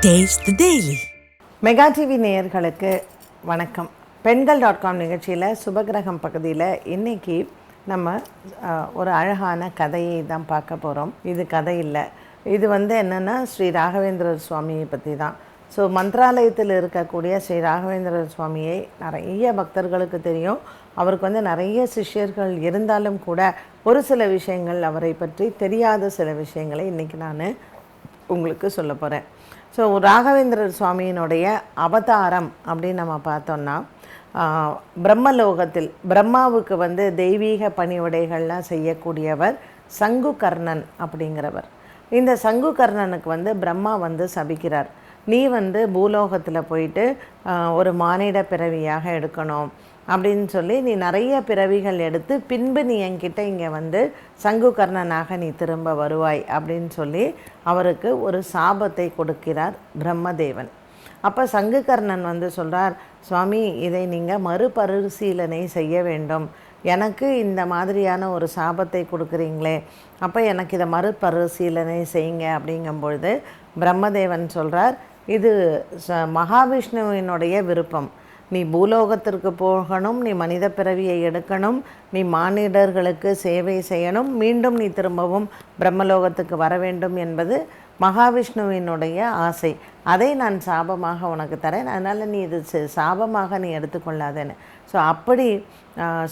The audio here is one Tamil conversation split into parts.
Taste the Daily. Mega TV நேயர்களுக்கு வணக்கம். பெண்கள்.com நிகழ்ச்சியில் சுபகிரகம் பகுதியில் இன்றைக்கி நம்ம ஒரு அழகான கதையை தான் பார்க்க போகிறோம். இது கதை இல்லை, இது என்னென்னா ஸ்ரீ ராகவேந்திரர் சுவாமியை பற்றி தான். ஸோ மந்த்ராலயத்தில் இருக்கக்கூடிய ஸ்ரீ ராகவேந்திரர் சுவாமியை நிறைய பக்தர்களுக்கு தெரியும். அவருக்கு நிறைய சிஷ்யர்கள் இருந்தாலும் கூட ஒரு சில விஷயங்கள் அவரை பற்றி தெரியாத சில விஷயங்களை இன்றைக்கி நான் உங்களுக்கு சொல்ல போகிறேன். ஸோ ராகவேந்திரர் சுவாமியினுடைய அவதாரம் அப்படின்னு நம்ம பார்த்தோன்னா, பிரம்மலோகத்தில் பிரம்மாவுக்கு தெய்வீக பணிவிடைகள்லாம் செய்யக்கூடியவர் சங்குகர்ணன் அப்படிங்கிறவர். இந்த சங்குகர்ணனுக்கு பிரம்மா சபிக்கிறார். நீ பூலோகத்தில் போயிட்டு ஒரு மானிட பிறவியாக எடுக்கணும் அப்படின்னு சொல்லி நீ நிறைய பிறவிகள் எடுத்து பின்பு நீ என்கிட்ட இங்கே சங்குகர்ணனாக நீ திரும்ப வருவாய் அப்படின்னு சொல்லி அவருக்கு ஒரு சாபத்தை கொடுக்கிறார் பிரம்மதேவன். அப்போ சங்குகர்ணன் சொல்கிறார், சுவாமி இதை நீங்கள் மறுபரிசீலனை செய்ய வேண்டும், எனக்கு இந்த மாதிரியான ஒரு சாபத்தை கொடுக்குறீங்களே, அப்போ எனக்கு இதை மறுபரிசீலனை செய்யுங்க அப்படிங்கும்பொழுது பிரம்மதேவன் சொல்கிறார், இது மகாவிஷ்ணுவினுடைய விருப்பம். நீ பூலோகத்திற்கு போகணும், நீ மனித பிறவியை எடுக்கணும், நீ மானிடர்களுக்கு சேவை செய்யணும், மீண்டும் நீ திரும்பவும் பிரம்மலோகத்துக்கு வர வேண்டும் என்பது மகாவிஷ்ணுவினுடைய ஆசை. அதை நான் சாபமாக உனக்கு தரேன், அதனால் நீ இது சாபமாக நீ எடுத்துக்கொள்ளாதேன்னு. ஸோ அப்படி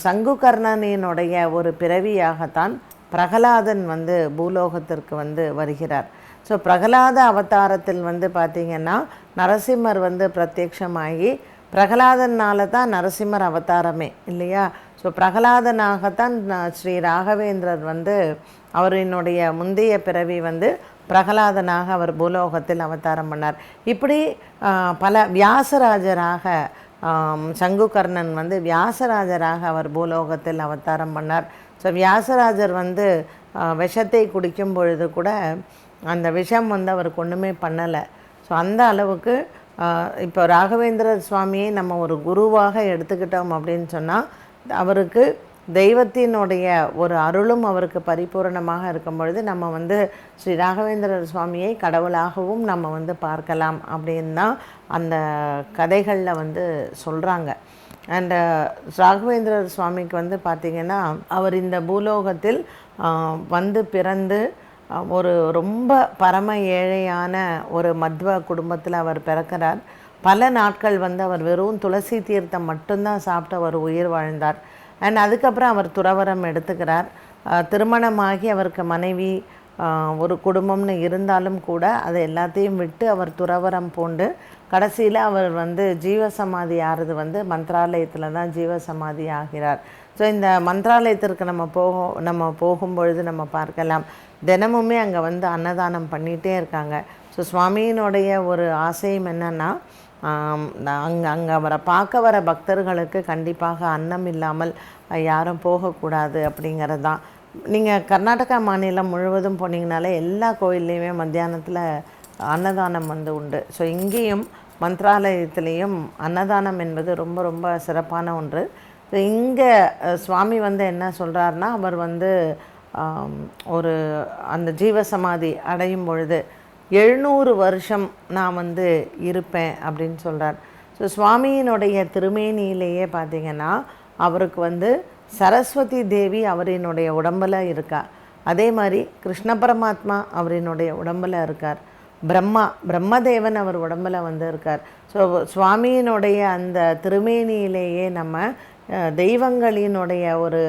சங்குகர்ணனினுடைய ஒரு பிறவியாகத்தான் பிரகலாதன் பூலோகத்திற்கு வருகிறார். ஸோ பிரகலாத அவதாரத்தில் பார்த்திங்கன்னா நரசிம்மர் பிரத்யக்ஷமாகி பிரகலாதனால தான் நரசிம்மர் அவதாரமே இல்லையா. ஸோ பிரகலாதனாகத்தான் ஸ்ரீ ராகவேந்திரர் அவரினுடைய முந்தைய பிறவி பிரகலாதனாக அவர் பூலோகத்தில் அவதாரம் பண்ணார். இப்படி பல வியாசராஜராக சங்குகர்ணன் வியாசராஜராக அவர் பூலோகத்தில் அவதாரம் பண்ணார். ஸோ வியாசராஜர் விஷத்தை குடிக்கும் பொழுது கூட அந்த விஷம் அவருக்கு ஒன்றுமே பண்ணலை. ஸோ அந்த அளவுக்கு இப்போ ராகவேந்திரர் சுவாமியை நம்ம ஒரு குருவாக எடுத்துக்கிட்டோம் அப்படின்னு சொன்னால் அவருக்கு தெய்வத்தினுடைய ஒரு அருளும் அவருக்கு பரிபூரணமாக இருக்கும் பொழுது நம்ம ஸ்ரீ ராகவேந்திரர் சுவாமியை கடவுளாகவும் நம்ம பார்க்கலாம் அப்படின்னு தான் அந்த கதைகளில் சொல்கிறாங்க. அண்ட் ராகவேந்திரர் சுவாமிக்கு பார்த்திங்கன்னா அவர் இந்த பூலோகத்தில் பிறந்து ஒரு ரொம்ப பரம ஏழையான ஒரு மத்வ குடும்பத்தில் அவர் பிறக்கிறார். பல நாட்கள் அவர் வெறும் துளசி தீர்த்தம் மட்டும்தான் சாப்பிட்டு அவர் உயிர் வாழ்ந்தார். அண்ட் அதுக்கப்புறம் அவர் துறவரம் எடுத்துக்கிறார். திருமணமாகி அவருக்கு மனைவி ஒரு குடும்பம்னு இருந்தாலும் கூட அதை எல்லாத்தையும் விட்டு அவர் துறவரம் பூண்டு கடைசியில் அவர் ஜீவசமாதி ஆகிறது மந்த்ராலயத்தில் தான் ஜீவசமாதி ஆகிறார். ஸோ இந்த மந்த்ராலயத்திற்கு நம்ம போகும்பொழுது நம்ம பார்க்கலாம், தினமுமே அங்கே அன்னதானம் பண்ணிகிட்டே இருக்காங்க. ஸோ சுவாமியினுடைய ஒரு ஆசையும் என்னென்னா, அங்கே அவரை பார்க்க வர பக்தர்களுக்கு கண்டிப்பாக அன்னம் இல்லாமல் யாரும் போகக்கூடாது அப்படிங்கிறது தான். நீங்கள் கர்நாடகா மாநிலம் முழுவதும் போனீங்கனாலே எல்லா கோயில்லையுமே மத்தியானத்தில் அன்னதானம் உண்டு. ஸோ இங்கேயும் மந்த்ராலயத்திலையும் அன்னதானம் என்பது ரொம்ப ரொம்ப சிறப்பான ஒன்று. ஸோ இங்கே சுவாமி என்ன சொல்கிறாருன்னா, அவர் ஒரு அந்த ஜீவசமாதி அடையும் பொழுது 700 வருஷம் நான் இருப்பேன் அப்படின்னு சொல்கிறார். ஸோ சுவாமியினுடைய திருமேனியிலேயே பார்த்திங்கன்னா அவருக்கு சரஸ்வதி தேவி அவரினுடைய உடம்பில் இருக்கா, அதே மாதிரி கிருஷ்ண பரமாத்மா அவரினுடைய உடம்பில் இருக்கார், பிரம்மதேவன் அவர் உடம்பில் இருக்கார். ஸோ சுவாமியினுடைய அந்த திருமேனியிலேயே நம்ம தெய்வங்களினுடைய ஒரு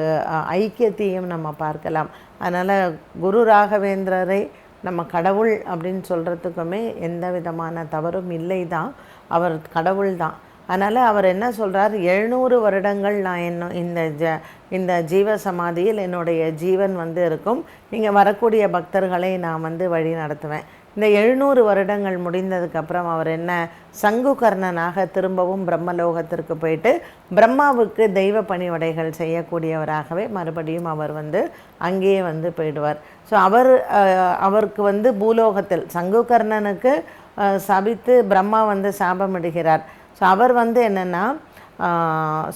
ஐக்கியத்தையும் நம்ம பார்க்கலாம். அதனால் குரு ராகவேந்திரரை நம்ம கடவுள் அப்படின்னு சொல்கிறதுக்குமே எந்த விதமான தவறும் இல்லை தான், அவர் கடவுள் தான். அதனால் அவர் என்ன சொல்கிறார், 700 வருடங்கள் நான் இந்த ஜீவசமாதியில் என்னுடைய ஜீவன் இருக்கும், நீங்கள் வரக்கூடிய பக்தர்களை நான் வழி நடத்துவேன். இந்த 700 வருடங்கள் முடிந்ததுக்கப்புறம் அவர் சங்குகர்ணனாக திரும்பவும் பிரம்மலோகத்திற்கு போயிட்டு பிரம்மாவுக்கு தெய்வ பணிவிடைகள் செய்யக்கூடியவராகவே மறுபடியும் அவர் அங்கேயே போயிடுவார். ஸோ அவருக்கு பூலோகத்தில் சங்குகர்ணனுக்கு சபித்து பிரம்மா சாபமிடுகிறார். ஸோ அவர் என்னென்னா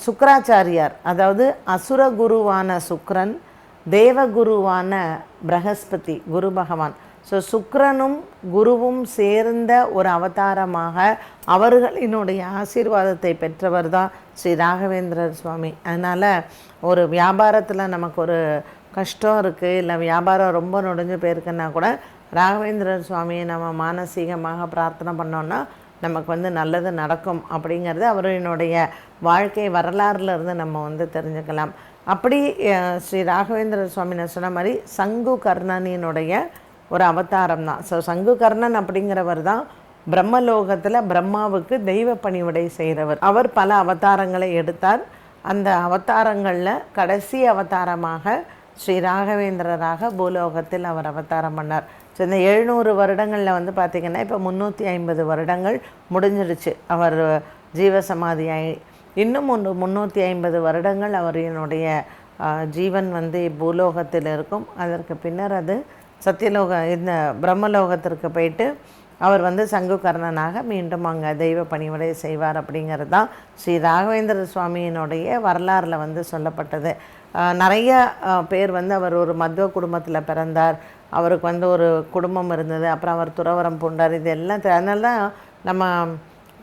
சுக்கராச்சாரியார், அதாவது அசுர குருவான சுக்ரன், தேவகுருவான பிரகஸ்பதி குரு பகவான். ஸோ சுக்கிரனும் குருவும் சேர்ந்த ஒரு அவதாரமாக அவர்களினுடைய ஆசீர்வாதத்தை பெற்றவர் தான் ஸ்ரீ ராகவேந்திரர் சுவாமி. அதனால் ஒரு வியாபாரத்தில் நமக்கு ஒரு கஷ்டம் இருக்குது, இல்லை வியாபாரம் ரொம்ப நொடிஞ்சு போயிருக்குன்னா கூட ராகவேந்திரர் சுவாமியை நம்ம மானசீகமாக பிரார்த்தனை பண்ணோன்னா நமக்கு வந்து நல்லது நடக்கும் அப்படிங்கிறது அவரினுடைய வாழ்க்கை வரலாறுலேருந்து நம்ம தெரிஞ்சுக்கலாம். அப்படி ஸ்ரீ ராகவேந்திரர் சுவாமி நான் சொன்ன மாதிரி சங்கு கர்ணனினுடைய ஒரு அவதாரம் தான். ஸோ சங்கு கர்ணன் அப்படிங்கிறவர் தான் பிரம்மலோகத்தில் பிரம்மாவுக்கு தெய்வ பணிவிடை செய்கிறவர். அவர் பல அவதாரங்களை எடுத்தார். அந்த அவதாரங்களில் கடைசி அவதாரமாக ஸ்ரீ ராகவேந்திரராக பூலோகத்தில் அவர் அவதாரம் பண்ணார். ஸோ இந்த 700 வருடங்களில் பார்த்திங்கன்னா இப்போ 350 வருடங்கள் முடிஞ்சிடுச்சு அவர் ஜீவசமாதியாகி. இன்னும் 350 வருடங்கள் அவரினுடைய ஜீவன் பூலோகத்தில் இருக்கும். அதற்கு பின்னர் அது இந்த பிரம்மலோகத்திற்கு போயிட்டு அவர் சங்குகர்ணனாக மீண்டும் அங்கே தெய்வ பணிவிடை செய்வார். அப்படிங்கிறது தான் ஸ்ரீ ராகவேந்திர சுவாமியினுடைய வரலாறில் சொல்லப்பட்டது. நிறைய பேர் அவர் ஒரு மத்வ குடும்பத்தில் பிறந்தார், அவருக்கு ஒரு குடும்பம் இருந்தது, அப்புறம் அவர் துறவரம் பூண்டார். இது எல்லாம் அதனால தான் நம்ம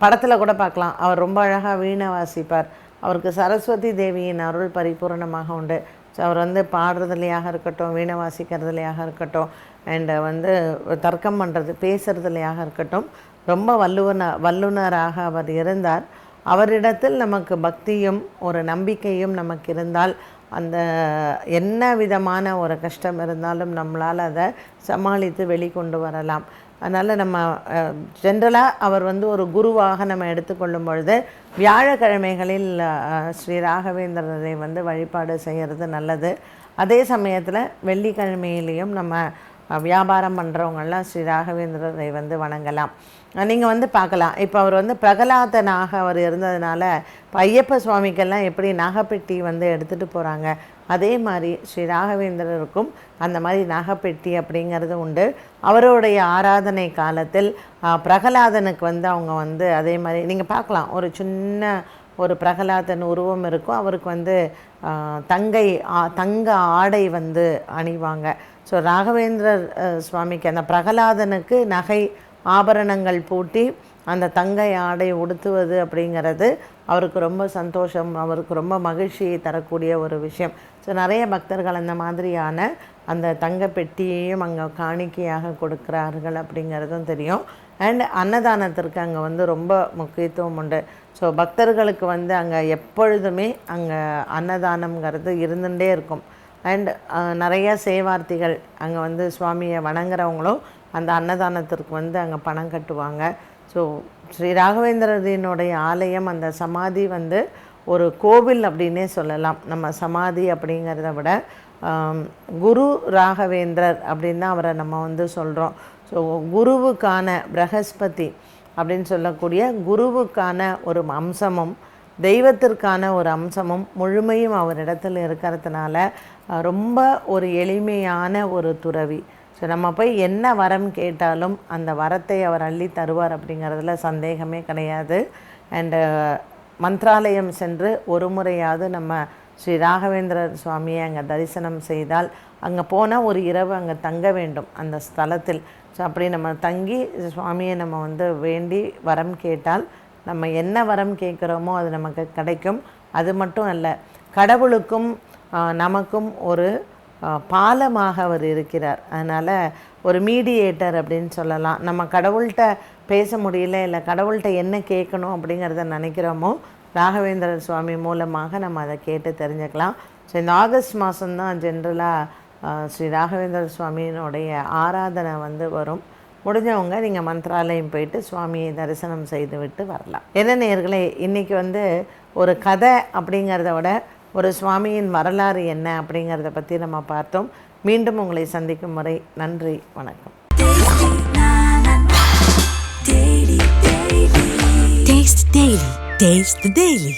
படத்தில் கூட பார்க்கலாம், அவர் ரொம்ப அழகாக வீணை வாசிப்பார். அவருக்கு சரஸ்வதி தேவியின் அருள் பரிபூர்ணமாக உண்டு. ஸோ அவர் பாடுறதுலையாக இருக்கட்டும், வீணை வாசிக்கிறதுலையாக இருக்கட்டும், அண்டு தர்க்கம் பண்ணுறது பேசுகிறதுலையாக இருக்கட்டும், ரொம்ப வல்லுனராக அவர் இருந்தார். அவரிடத்தில் நமக்கு பக்தியும் ஒரு நம்பிக்கையும் நமக்கு இருந்தால் அந்த என்ன விதமான ஒரு கஷ்டம் இருந்தாலும் நம்மளால் அதை சமாளித்து வெளிக்கொண்டு வரலாம். அதனால் நம்ம ஜென்ரலாக அவர் ஒரு குருவாக நம்ம எடுத்துக்கொள்ளும் பொழுது வியாழக்கிழமைகளில் ஸ்ரீ ராகவேந்திரரை வழிபாடு செய்கிறது நல்லது. அதே சமயத்தில் வெள்ளிக்கிழமையிலையும் நம்ம வியாபாரம் பண்ணுறவங்கெல்லாம் ஸ்ரீ ராகவேந்திரரை வணங்கலாம். நீங்கள் பார்க்கலாம், இப்போ அவர் பிரகலாதனாக அவர் இருந்ததுனால இப்போ ஐயப்ப சுவாமிக்கெல்லாம் எப்படி நாகப்பெட்டி எடுத்துகிட்டு போகிறாங்க, அதே மாதிரி ஸ்ரீ ராகவேந்திரருக்கும் அந்த மாதிரி நாகப்பெட்டி அப்படிங்கிறது உண்டு. அவருடைய ஆராதனை காலத்தில் பிரகலாதனுக்கு அவங்க அதே மாதிரி நீங்கள் பார்க்கலாம், ஒரு சின்ன ஒரு பிரகலாதன் உருவம் இருக்கும். அவருக்கு தங்க ஆடை அணிவாங்க. ஸோ ராகவேந்திரர் சுவாமிக்கு அந்த பிரகலாதனுக்கு நகை ஆபரணங்கள் பூட்டி அந்த தங்கை ஆடை உடுத்துவது அப்படிங்கிறது அவருக்கு ரொம்ப சந்தோஷம், அவருக்கு ரொம்ப மகிழ்ச்சியை தரக்கூடிய ஒரு விஷயம். ஸோ நிறைய பக்தர்கள் அந்த மாதிரியான அந்த தங்க பெட்டியையும் அங்கே காணிக்கையாக கொடுக்குறார்கள் அப்படிங்கிறதும் தெரியும். அண்ட் அன்னதானத்திற்கு அங்கே ரொம்ப முக்கியத்துவம் உண்டு. ஸோ பக்தர்களுக்கு அங்கே எப்பொழுதுமே அங்கே அன்னதானம்ங்கிறது இருந்துகிட்டே இருக்கும். அண்ட் நிறைய சேவார்த்திகள் அங்கே சுவாமியை வணங்குறவங்களும் அந்த அன்னதானத்திற்கு அங்கே பணம் கட்டுவாங்க. ஸோ ஸ்ரீ ராகவேந்திரனுடைய ஆலயம் அந்த சமாதி ஒரு கோவில் அப்படின்னே சொல்லலாம். நம்ம சமாதி அப்படிங்கிறத விட குரு ராகவேந்திரர் அப்படின்னு தான் அவரை நம்ம சொல்கிறோம். ஸோ குருவுக்கான பிரகஸ்பதி அப்படின்னு சொல்லக்கூடிய குருவுக்கான ஒரு அம்சமும் தெய்வத்திற்கான ஒரு அம்சமும் முழுமையும் அவரிடத்தில் இருக்கிறதுனால ரொம்ப ஒரு எளிமையான ஒரு துறவி. ஸோ நம்ம போய் என்ன வரம் கேட்டாலும் அந்த வரத்தை அவர் அள்ளி தருவார் அப்படிங்கிறதுல சந்தேகமே கிடையாது. அண்டு மந்த்ராலயம் சென்று ஒரு முறையாவது நம்ம ஸ்ரீ ராகவேந்திரர் சுவாமியை அங்கே தரிசனம் செய்தால், அங்கே போனால் ஒரு இரவு அங்கே தங்க வேண்டும் அந்த ஸ்தலத்தில். ஸோ அப்படி நம்ம தங்கி சுவாமியை நம்ம வேண்டி வரம் கேட்டால் நம்ம என்ன வரம் கேட்குறோமோ அது நமக்கு கிடைக்கும். அது மட்டும் அல்ல, கடவுளுக்கும் நமக்கும் ஒரு பாலமாக அவர் இருக்கிறார். அதனால் ஒரு மீடியேட்டர் அப்படின்னு சொல்லலாம். நம்ம கடவுள்கிட்ட பேச முடியல, இல்லை கடவுள்கிட்ட என்ன கேட்கணும் அப்படிங்கிறத நினைக்கிறோமோ ராகவேந்திரர் சுவாமி மூலமாக நம்ம அதை கேட்டு தெரிஞ்சுக்கலாம். ஸோ இந்த ஆகஸ்ட் மாதம்தான் ஜென்ரலாக ஸ்ரீ ராகவேந்திரர் சுவாமியினுடைய ஆராதனை வரும். முடிஞ்சவங்க நீங்கள் மந்த்ராலயம் போயிட்டு சுவாமியை தரிசனம் செய்து விட்டு வரலாம். என்ன நேயர்களே, இன்றைக்கி ஒரு கதை அப்படிங்கிறத விட ஒரு சுவாமியின் வரலாறு என்ன அப்படிங்கிறத பற்றி நம்ம பார்த்தோம். மீண்டும் உங்களை சந்திக்கும் முறை நன்றி, வணக்கம். Taste the Daily.